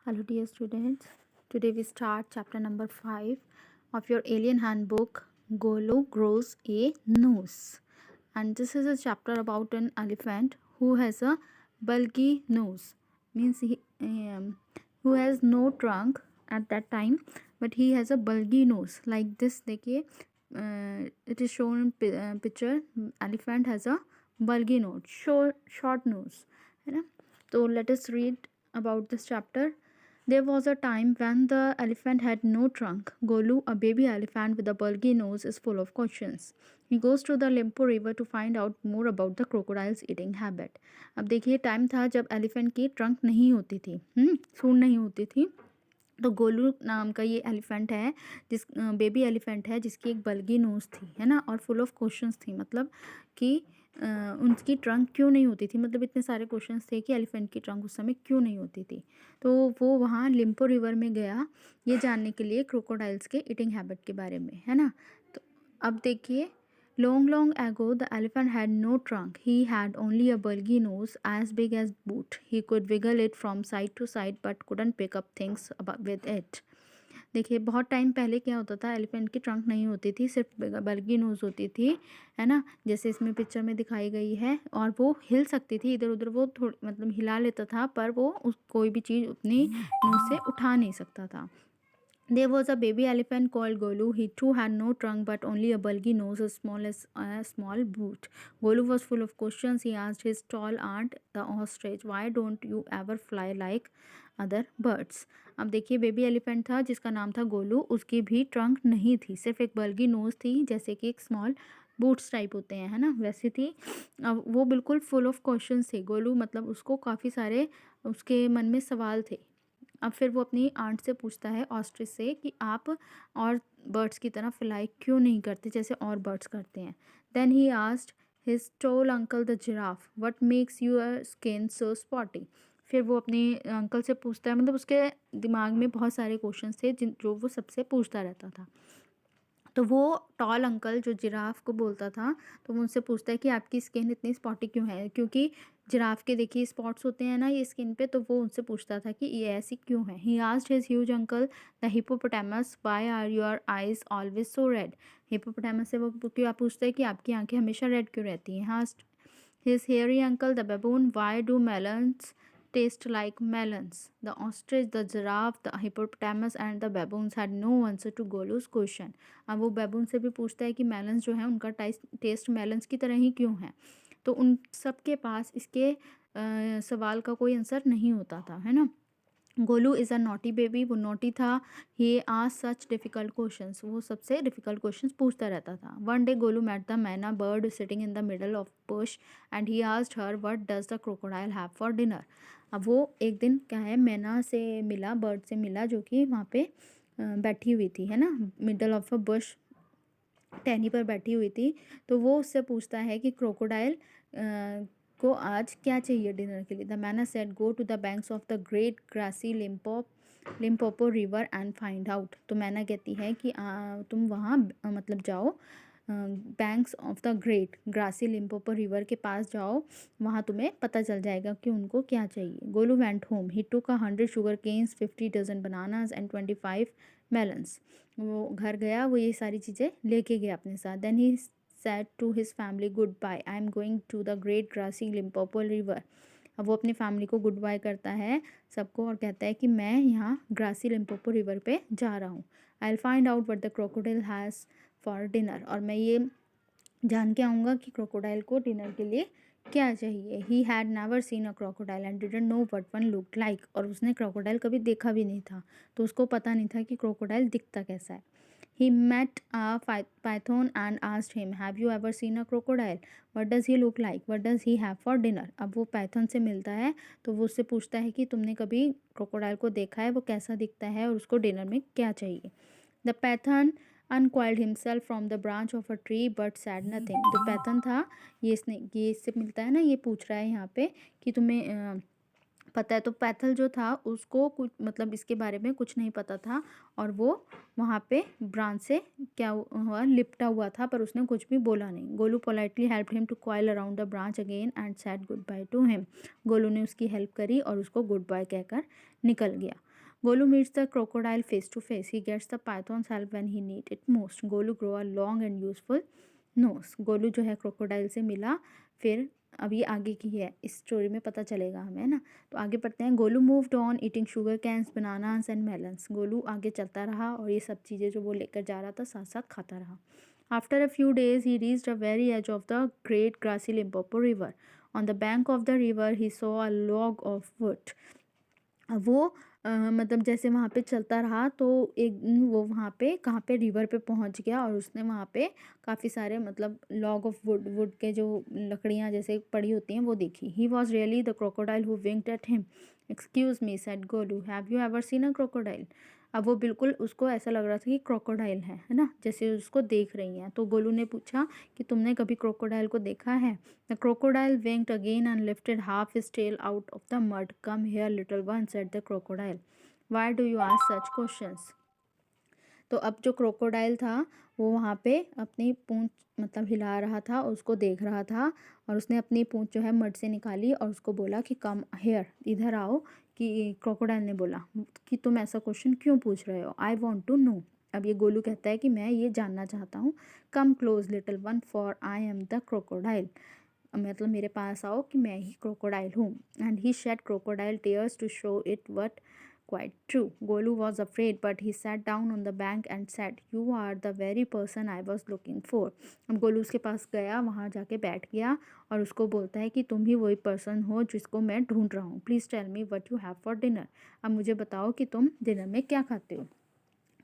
Hello, dear students. Today we start chapter number 5 of your alien handbook, Golu Grows a Nose. And this is a chapter about an elephant who has a bulgy nose, means who has no trunk at that time, but he has a bulgy nose. Like this, देखिए, it is shown in picture. Elephant has a bulgy nose, short nose, है ना. So let us read about this chapter. There was a time when the elephant had no trunk. Golu, a baby elephant with a bulgy nose, is full of questions. He goes to the Limpo river to find out more about the crocodile's eating habit. अब देखिए, time था जब elephant की trunk नहीं होती थी, सूंड नहीं होती थी. तो गोलू नाम का ये एलिफेंट है, जिस बेबी एलिफेंट है, जिसकी एक बल्गी नोज़ थी, है ना, और फुल ऑफ क्वेश्चंस थी. मतलब कि उनकी ट्रंक क्यों नहीं होती थी, मतलब इतने सारे क्वेश्चंस थे कि एलिफेंट की ट्रंक उस समय क्यों नहीं होती थी. तो वो वहाँ लिम्पो रिवर में गया ये जानने के लिए क्रोकोडाइल्स के ईटिंग हैबिट के बारे में, है ना. तो अब देखिए, long, long ago, the elephant had no trunk. He had only a bulgy nose as big as boot. He could wiggle it from side to side but couldn't pick up things with it. देखिए, बहुत time पहले क्या होता था, elephant की trunk नहीं होती थी, सिर्फ बल्गी नोज होती थी, है ना, जैसे इसमें पिक्चर में दिखाई गई है. और वो हिल सकती थी इधर उधर, वो थोड़ी मतलब हिला लेता था, पर वो कोई भी चीज़ अपनी नोज से उठा नहीं सकता था. There was a baby elephant called Golu. He too had no trunk but only a bulgy nose as small as a small boot. Golu was full of questions. He asked his tall aunt, the ostrich, "Why don't you ever fly like other birds?" अब देखिए, baby elephant था जिसका नाम था गोलू. उसकी भी trunk नहीं थी, सिर्फ एक बल्गी नोज थी, जैसे कि एक स्मॉल बूट्स टाइप होते हैं, है ना, वैसी थी. अब वो बिल्कुल फुल ऑफ क्वेश्चंस थे. गोलू मतलब उसको काफ़ी सारे उसके मन में सवाल थे. अब फिर वो अपनी आंट से पूछता है, ऑस्ट्रिच से, कि आप और बर्ड्स की तरह फ्लाई क्यों नहीं करते जैसे और बर्ड्स करते हैं. Then he asked his tall uncle the giraffe, what makes your skin so spotty. फिर वो अपने अंकल से पूछता है, मतलब उसके दिमाग में बहुत सारे क्वेश्चंस थे जो वो सबसे पूछता रहता था. तो वो टॉल अंकल जो जिराफ को बोलता था, तो वो उनसे पूछता है कि आपकी स्किन इतनी स्पॉटी क्यों है, क्योंकि जिराफ के देखिए स्पॉट्स होते हैं ना ये स्किन पे. तो वो उनसे पूछता था कि ये ऐसी क्यों है. He asked his huge uncle the hippopotamus, why are your eyes always so red. Hippopotamus से वो क्या पूछता है कि आपकी आंखें हमेशा रेड क्यों रहती हैं. Asked his hairy uncle the baboon, why do melons taste like melons. The ostrich, the giraffe, the hippopotamus and the baboons had no answer to Golu's question. अब वो baboon से भी पूछता है कि melons जो है उनका टेस्ट melons की तरह ही क्यों है. तो उन सब के पास इसके सवाल का कोई आंसर नहीं होता था, है ना. Golu is a naughty baby, वो नोटी था. He asked such difficult questions, वो सबसे डिफ़िकल्ट क्वेश्चंस पूछता रहता था. One day Golu met the myna bird sitting in the middle of bush and he asked her, what does the crocodile have for dinner. अब वो एक दिन क्या है, मैना से मिला, बर्ड से मिला, जो कि वहाँ पे बैठी हुई थी, है ना, मिडल ऑफ अ बुश, टहनी पर बैठी हुई थी. तो वो उससे पूछता है कि क्रोकोडाइल को आज क्या चाहिए डिनर के लिए. The myna said, go to the banks of the great grassy Limpopo river and find out. तो मैना कहती है कि तुम वहाँ मतलब जाओ, banks of the great grassy Limpopo river के पास जाओ, वहाँ तुम्हें पता चल जाएगा कि उनको क्या चाहिए. Golu went home. He took 100 sugar canes, 50 dozen bananas and 25 melons. वो घर गया, वो ये सारी चीज़ें लेके गया अपने साथ. Then he said to his family, goodbye, I am going to the great grassy Limpopo river. अब वो अपनी फैमिली को गुड बाय करता है सबको और कहता है कि मैं यहाँ ग्रासी लिम्पोपो रिवर पे जा रहा हूँ. I will find out what the crocodile has for dinner. और मैं ये जान के आऊँगा कि क्रोकोडाइल को डिनर के लिए क्या चाहिए. He had never seen a crocodile and didn't know what one look like. और उसने क्रोकोडाइल कभी देखा भी नहीं था, तो उसको पता नहीं था कि क्रोकोडाइल दिखता कैसा है. He met a python and asked him, have you ever seen a crocodile? What does he look like? What does he have for dinner? अब वो पाइथन से मिलता है, तो वो उससे पूछता है कि तुमने कभी क्रोकोडाइल को देखा है, वो कैसा दिखता है और उसको डिनर में क्या चाहिए. The python uncoiled himself from the branch of a tree but said nothing. जो पैथन था, ये इससे मिलता है ना, ये पूछ रहा है यहाँ पे कि तुम्हें पता है. तो पैथल जो था उसको कुछ मतलब इसके बारे में कुछ नहीं पता था, और वो वहाँ पे ब्रांच से क्या हुआ, लिपटा हुआ था, पर उसने कुछ भी बोला नहीं. Golu politely help him to coil around the branch again and said goodbye to him. Golu ने उसकी हेल्प करी और उसको गुड बाय कहकर निकल गया. Golu meets the crocodile face to face. He gets the python's help when he needs it most. Golu grow a long and useful nose. Golu जो है क्रोकोडाइल से मिला, फिर अभी आगे की है इस स्टोरी में पता चलेगा हमें, है ना। तो आगे पढ़ते हैं। Golu moved on eating sugar cans, bananas and melons. Golu आगे चलता रहा और ये सब चीज़ें जो वो लेकर जा रहा था साथ साथ खाता रहा। After a few days he reached a very edge of the great grassy Limpopo river. On the bank of the river he saw a log of wood. अब वो मतलब जैसे वहाँ पे चलता रहा तो एक दिन वो वहाँ पे कहाँ पे रिवर पे पहुँच गया और उसने वहाँ पे काफ़ी सारे मतलब लॉग ऑफ वुड, वुड के जो लकड़ियाँ जैसे पड़ी होती हैं वो देखी। He was really the crocodile who winked at him. Excuse me said Golu, have you ever seen a crocodile. अब वो बिल्कुल उसको ऐसा लग रहा था कि क्रोकोडाइल है ना, जैसे उसको देख रही हैं। तो गोलू ने पूछा कि तुमने कभी क्रोकोडाइल को देखा है। The crocodile winked again and lifted half his tail out of the mud. Come here, little one, said the crocodile. Why do you ask such questions? तो अब जो क्रोकोडाइल था वो वहाँ पे अपनी पूंछ मतलब हिला रहा था, उसको देख रहा था और उसने अपनी पूंछ जो है मड से निकाली और उसको बोला कि कम हेयर, इधर आओ। कि क्रोकोडाइल ने बोला कि तुम ऐसा क्वेश्चन क्यों पूछ रहे हो, आई वॉन्ट टू नो। अब ये गोलू कहता है कि मैं ये जानना चाहता हूँ। Come close little one, for I am the crocodile. मतलब मेरे पास आओ कि मैं ही क्रोकोडाइल हूँ। And he shed crocodile tears to show it what quite true. Golu was afraid, but he sat down on the bank and said, "You are the very person I was looking for." अब गोलू उसके पास गया, वहाँ जाके बैठ गया और उसको बोलता है कि तुम ही वही पर्सन हो जिसको मैं ढूंढ रहा हूँ। Please tell me what you have for dinner. अब मुझे बताओ कि तुम डिनर में क्या खाते हो।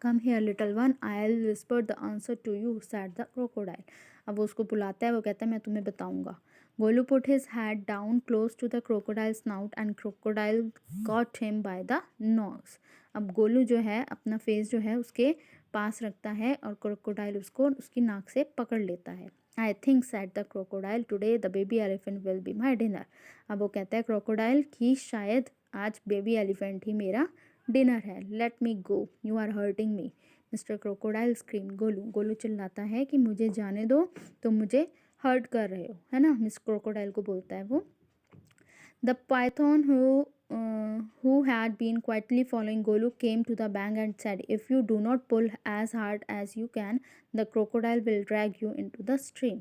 Come here little one, I will whisper the answer to you, said the crocodile. अब वो उसको बुलाता है, वो कहता है मैं तुम्हें बताऊंगा। Golu put his head down close to the crocodile snout and crocodile got him by the nose. अब गोलू जो है अपना फेस जो है उसके पास रखता है और क्रोकोडाइल उसको उसकी नाक से पकड़ लेता है। I think sad the crocodile today the baby elephant will be my dinner. अब वो कहता है क्रोकोडाइल कि शायद आज बेबी एलिफेंट ही मेरा डिनर है। Let me go, you are hurting me, mister crocodile scream. Golu Golu चिल्लाता है कि मुझे जाने दो, तुम मुझे हर्ट कर रहे हो, है ना, मिस क्रोकोडाइल को बोलता है वो। The python who had been quietly following Golu came to the bank and said, "If you do not pull as hard as you can, the crocodile will drag you into the stream."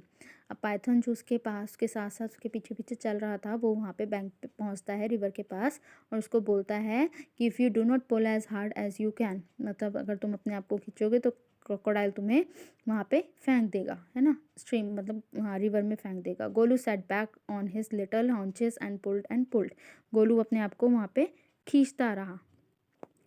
अब Python जो उसके पास के साथ साथ उसके पीछे पीछे चल रहा था वो वहाँ पे बैंक पे पहुँचता है, रिवर के पास, और उसको बोलता है कि if you do not pull as hard as you can, मतलब अगर तुम अपने आप को खींचोगे तो क्रोकोडाइल तुम्हें वहाँ पे फेंक देगा, है ना, स्ट्रीम मतलब हाँ रिवर में फेंक देगा। Golu set back on his little haunches and pulled. Golu अपने आप को वहाँ पे खींचता रहा,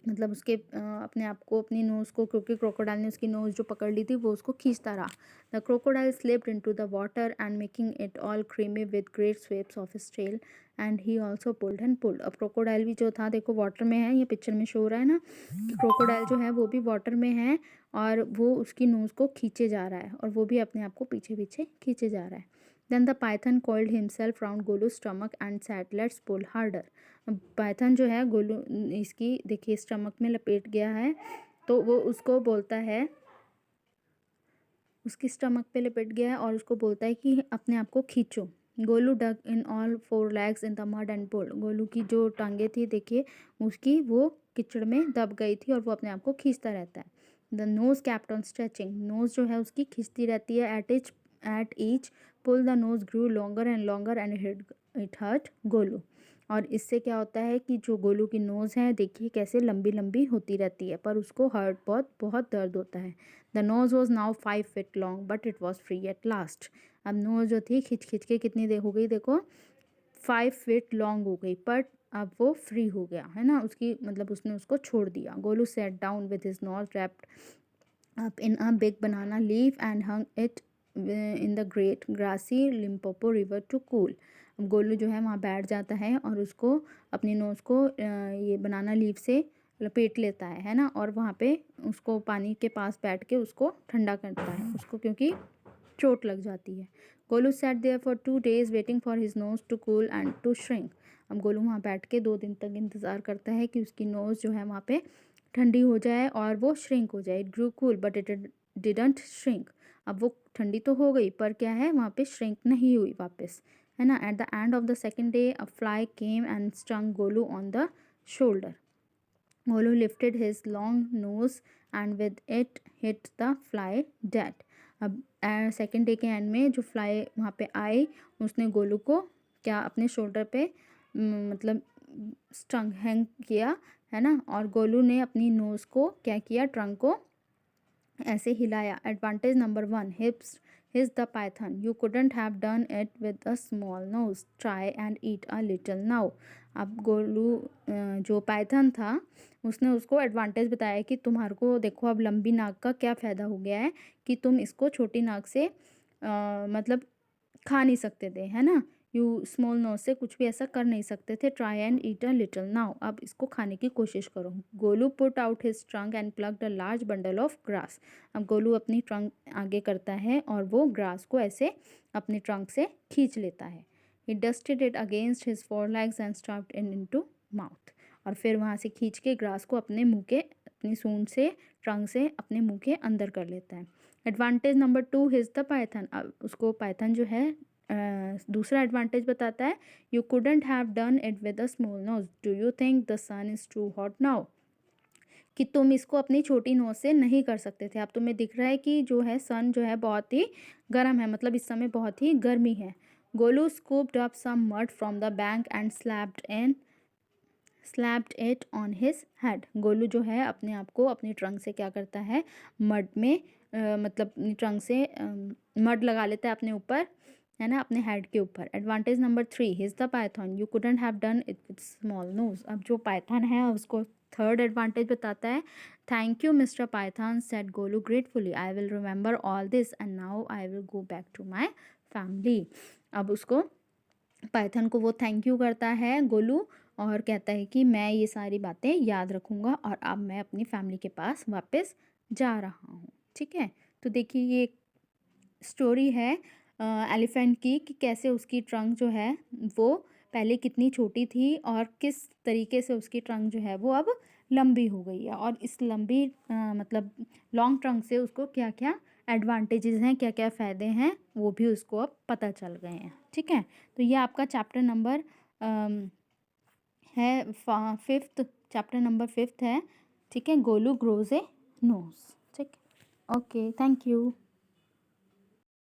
मतलब उसके अपने आप को अपनी नोज़ को, क्योंकि क्रोकोडाइल ने उसकी नोज़ जो पकड़ ली थी वो उसको खींचता रहा। The crocodile slipped into the water and making it all creamy with great sweeps of his tail and he also pulled and pulled. अब क्रोकोडाइल भी जो था देखो वाटर में है, ये पिक्चर में शो हो रहा है ना कि क्रोकोडाइल जो है वो भी वाटर में है और वो उसकी नोज़ को खींचे जा रहा है और वो भी अपने आप को पीछे पीछे खींचे जा रहा है। Then the python coiled himself round Golu stomach and said, let's pull harder. Python जो है गोलू इसकी देखिए स्टमक में लपेट गया है, तो वो उसको बोलता है, उसकी स्टमक पे लपेट गया है और उसको बोलता है कि अपने आप को खींचो। Golu dug in all four legs in the mud and pulled. Golu की जो टांगे थी देखिए उसकी वो कीचड़ में दब गई थी और वो अपने आप को खींचता रहता है। The nose kept on stretching, nose जो है उसकी खींचती रहती है। At each pull the nose grew longer and longer and it hurt Golu. और इससे क्या होता है कि जो गोलू की नोज़ है देखिए कैसे लंबी लंबी होती रहती है, पर उसको हर्ट बहुत बहुत दर्द होता है। The nose was now 5 feet long but it was free at last. अब नोज़ जो थी खिंच खिंच के कितनी देर हो गई देखो, 5 feet लॉन्ग हो गई, बट अब वो फ्री हो गया, है ना, उसकी मतलब उसने उसको छोड़ दिया। Golu set down with his nose wrapped up in a big banana leaf and hung it in the great grassy Limpopo river to cool. अब गोलू जो है वहाँ बैठ जाता है और उसको अपनी नोज़ को ये बनाना लीफ से लपेट लेता है ना, और वहाँ पे उसको पानी के पास बैठ के उसको ठंडा करता है उसको, क्योंकि चोट लग जाती है। Golu sat there for 2 days waiting for his nose to cool and to shrink. अब गोलू वहाँ बैठ के 2 दिन तक इंतज़ार करता है कि उसकी नोज़ जो है वहाँ पे ठंडी हो जाए और वो श्रिंक हो जाए। It grew cool but it didn't shrink. अब वो ठंडी तो हो गई पर क्या है वहाँ पे श्रिंक नहीं हुई वापस, है ना। At the end of the second day a fly came and stung Golu on the shoulder. Golu lifted his long nose and with it hit the fly dead. अब सेकेंड डे के एंड में जो fly वहाँ पे आई, उसने गोलू को क्या अपने शोल्डर पे मतलब स्टंग हैंग किया, है ना, और गोलू ने अपनी नोज़ को क्या किया, ट्रंक को ऐसे हिलाया. Advantage number 1, his the python, you couldn't have done it with a small nose, try and eat a little now. अब गोलू जो पाइथन था उसने उसको एडवांटेज बताया कि तुम्हारे को देखो अब लंबी नाक का क्या फ़ायदा हो गया है कि तुम इसको छोटी नाक से मतलब खा नहीं सकते थे, है ना, यू स्मॉल नोज से कुछ भी ऐसा कर नहीं सकते थे. Try and eat a little now, अब इसको खाने की कोशिश करो. Golu put out his trunk and plucked a large bundle of grass. अब गोलू अपनी ट्रंक आगे करता है और वो ग्रास को ऐसे अपने ट्रंक से खींच लेता है. He dusted it against his four legs and stuffed it into mouth. और फिर वहाँ से खींच के ग्रास को अपने मुंह के, अपनी सूंड से, ट्रंक से अपने मुंह के अंदर कर लेता है. Advantage number 2, his the python. अब उसको पाइथन जो है दूसरा एडवांटेज बताता है. You couldn't have done it with a small nose, do you think the sun is too hot now, कि तुम इसको अपनी छोटी नोज से नहीं कर सकते थे. अब तुम्हें दिख रहा है कि जो है सन जो है बहुत ही गर्म है, मतलब इस समय बहुत ही गर्मी है. Golu scooped up some mud from the bank and slapped it on his head. Golu जो है अपने आप को अपनी ट्रंक से क्या करता है, मड में मतलब अपनी ट्रंक से मड लगा लेता है अपने ऊपर, है ना, अपने हेड के ऊपर. Advantage number 3, his the python, you couldn't have done it with small nose. अब जो पाइथन है उसको थर्ड एडवांटेज बताता है. Thank you mister python, said Golu gratefully, I will remember all this and now I will go back to my family. अब उसको Python को वो थैंक यू करता है गोलू और कहता है कि मैं ये सारी बातें याद रखूँगा और अब मैं अपनी फैमिली के पास वापस जा रहा हूँ. ठीक है, तो देखिए ये स्टोरी है एलिफेंट की कि कैसे उसकी ट्रंक जो है वो पहले कितनी छोटी थी और किस तरीके से उसकी ट्रंक जो है वो अब लंबी हो गई है, और इस लंबी मतलब लॉन्ग ट्रंक से उसको क्या क्या एडवांटेजेस हैं, क्या क्या फ़ायदे हैं, वो भी उसको अब पता चल गए हैं. ठीक है, तो ये आपका चैप्टर नंबर है 5th, चैप्टर नंबर 5th है. ठीक है, गोलू ग्रोज ए नोज. ठीक है, ओके, थैंक यू.